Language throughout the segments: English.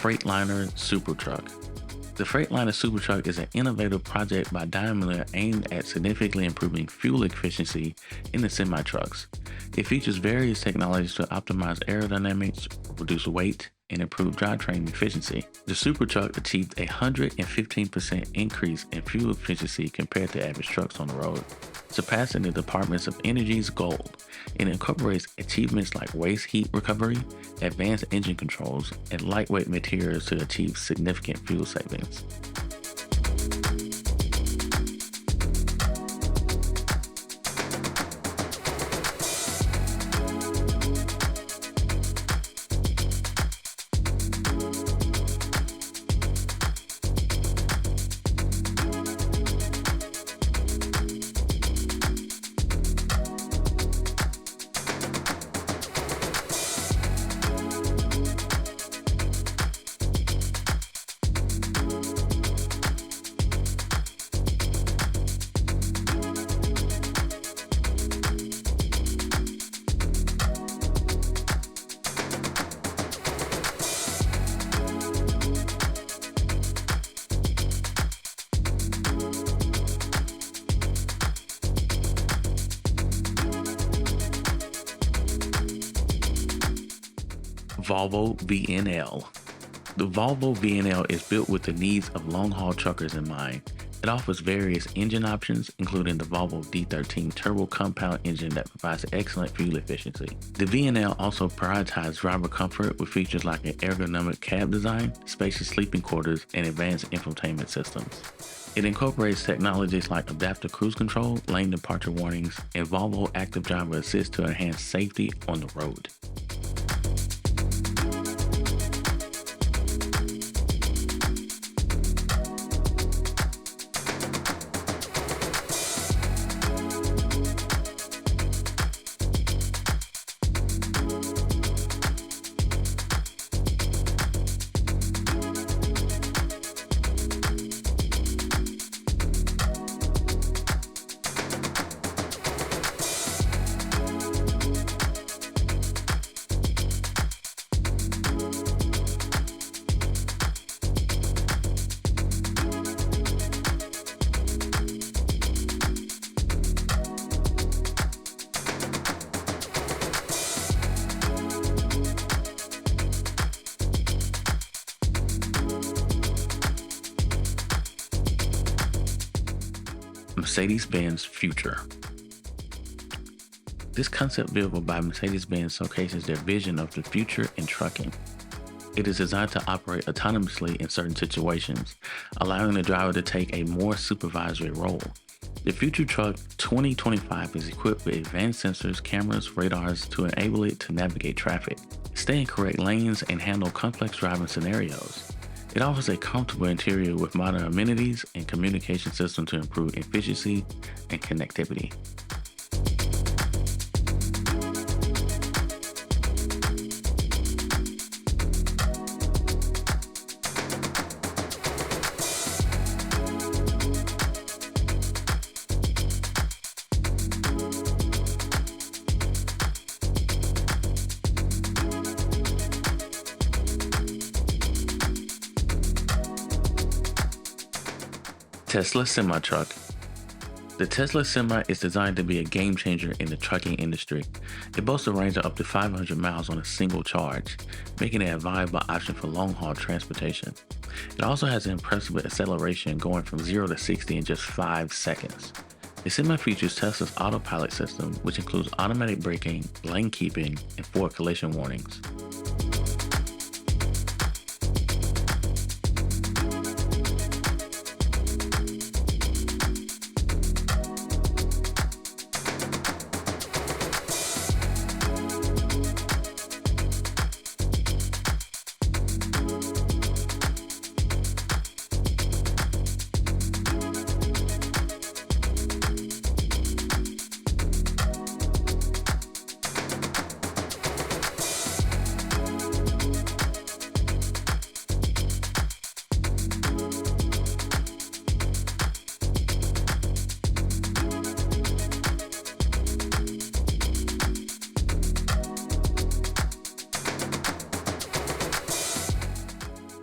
Freightliner Supertruck. The Freightliner Supertruck is an innovative project by Daimler aimed at significantly improving fuel efficiency in the semi-trucks. It features various technologies to optimize aerodynamics, reduce weight, and improve drivetrain efficiency. The Supertruck achieved a 115% increase in fuel efficiency compared to average trucks on the road, surpassing the Department of Energy's goal. It incorporates achievements like waste heat recovery, advanced engine controls, and lightweight materials to achieve significant fuel savings. Volvo VNL. The Volvo VNL is built with the needs of long-haul truckers in mind. It offers various engine options, including the Volvo D13 turbo compound engine that provides excellent fuel efficiency. The VNL also prioritizes driver comfort with features like an ergonomic cab design, spacious sleeping quarters, and advanced infotainment systems. It incorporates technologies like adaptive cruise control, lane departure warnings, and Volvo Active Driver Assist to enhance safety on the road. Mercedes-Benz Future. This concept vehicle by Mercedes-Benz showcases their vision of the future in trucking. It is designed to operate autonomously in certain situations, allowing the driver to take a more supervisory role. The Future Truck 2025 is equipped with advanced sensors, cameras, radars to enable it to navigate traffic, stay in correct lanes, and handle complex driving scenarios. It offers a comfortable interior with modern amenities and communication systems to improve efficiency and connectivity. Tesla Semi-Truck. The Tesla Semi is designed to be a game changer in the trucking industry. It boasts a range of up to 500 miles on a single charge, making it a viable option for long-haul transportation. It also has an impressive acceleration going from 0 to 60 in just 5 seconds. The Semi features Tesla's autopilot system, which includes automatic braking, lane keeping, and forward collision warnings.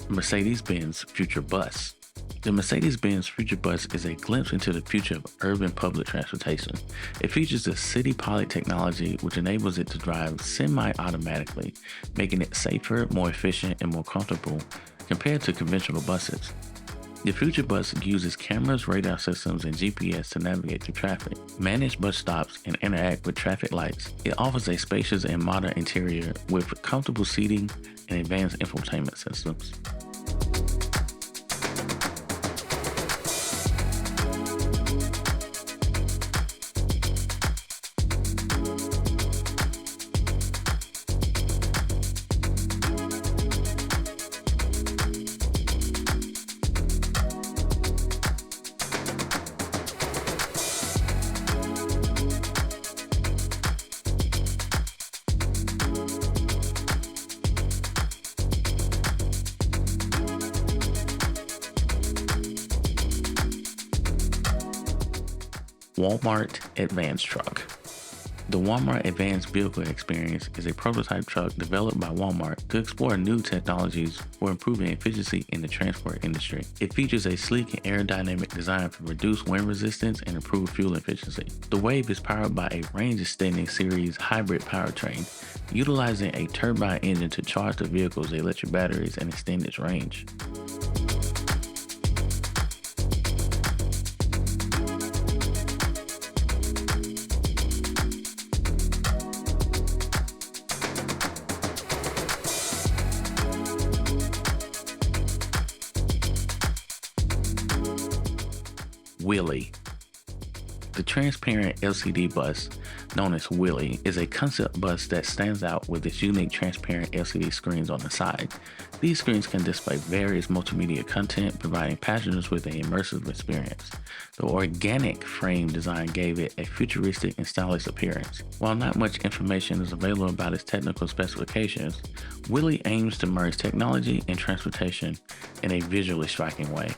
Mercedes-Benz Future Bus. The Mercedes-Benz Future Bus is a glimpse into the future of urban public transportation. It features a city pilot technology which enables it to drive semi-automatically, making it safer, more efficient, and more comfortable compared to conventional buses. The Future Bus uses cameras, radar systems, and GPS to navigate through traffic, manage bus stops, and interact with traffic lights. It offers a spacious and modern interior with comfortable seating and advanced infotainment systems. Walmart Advanced Truck. The Walmart Advanced Vehicle Experience is a prototype truck developed by Walmart to explore new technologies for improving efficiency in the transport industry. It features a sleek and aerodynamic design for reduced wind resistance and improved fuel efficiency. The Wave is powered by a range-extending series hybrid powertrain, utilizing a turbine engine to charge the vehicle's electric batteries and extend its range. Wheelie. The transparent LCD bus, known as Wheelie, is a concept bus that stands out with its unique transparent LCD screens on the side. These screens can display various multimedia content, providing passengers with an immersive experience. The organic frame design gave it a futuristic and stylish appearance. While not much information is available about its technical specifications, Wheelie aims to merge technology and transportation in a visually striking way.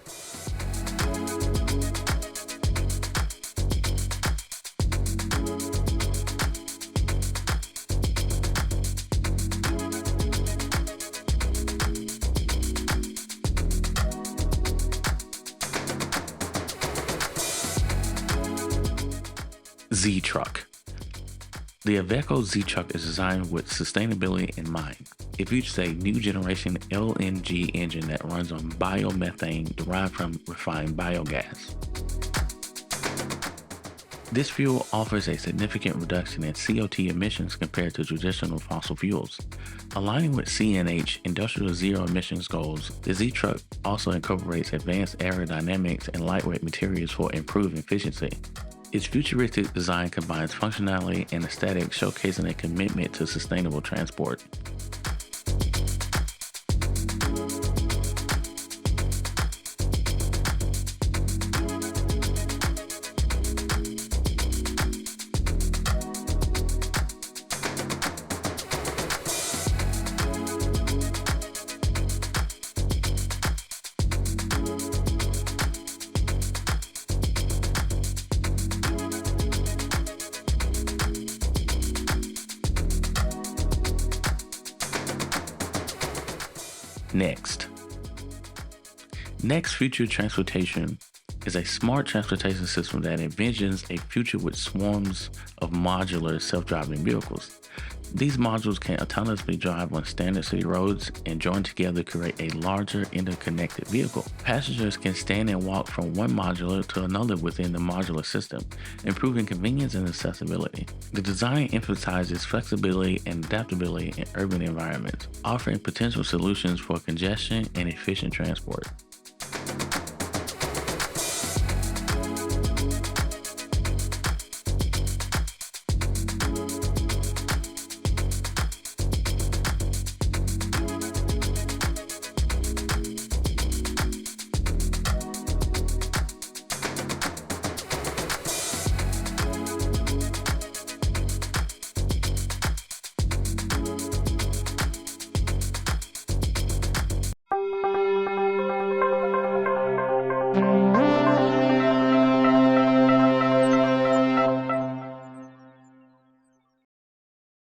Z-Truck. The Iveco Z-Truck is designed with sustainability in mind. It features a new generation LNG engine that runs on biomethane derived from refined biogas. This fuel offers a significant reduction in CO2 emissions compared to traditional fossil fuels. Aligning with CNH Industrial Zero Emissions goals, the Z-Truck also incorporates advanced aerodynamics and lightweight materials for improved efficiency. Its futuristic design combines functionality and aesthetics, showcasing a commitment to sustainable transport. Next Future Transportation is a smart transportation system that envisions a future with swarms of modular self-driving vehicles. These modules can autonomously drive on standard city roads and join together to create a larger interconnected vehicle. Passengers can stand and walk from one modular to another within the modular system, improving convenience and accessibility. The design emphasizes flexibility and adaptability in urban environments, offering potential solutions for congestion and efficient transport.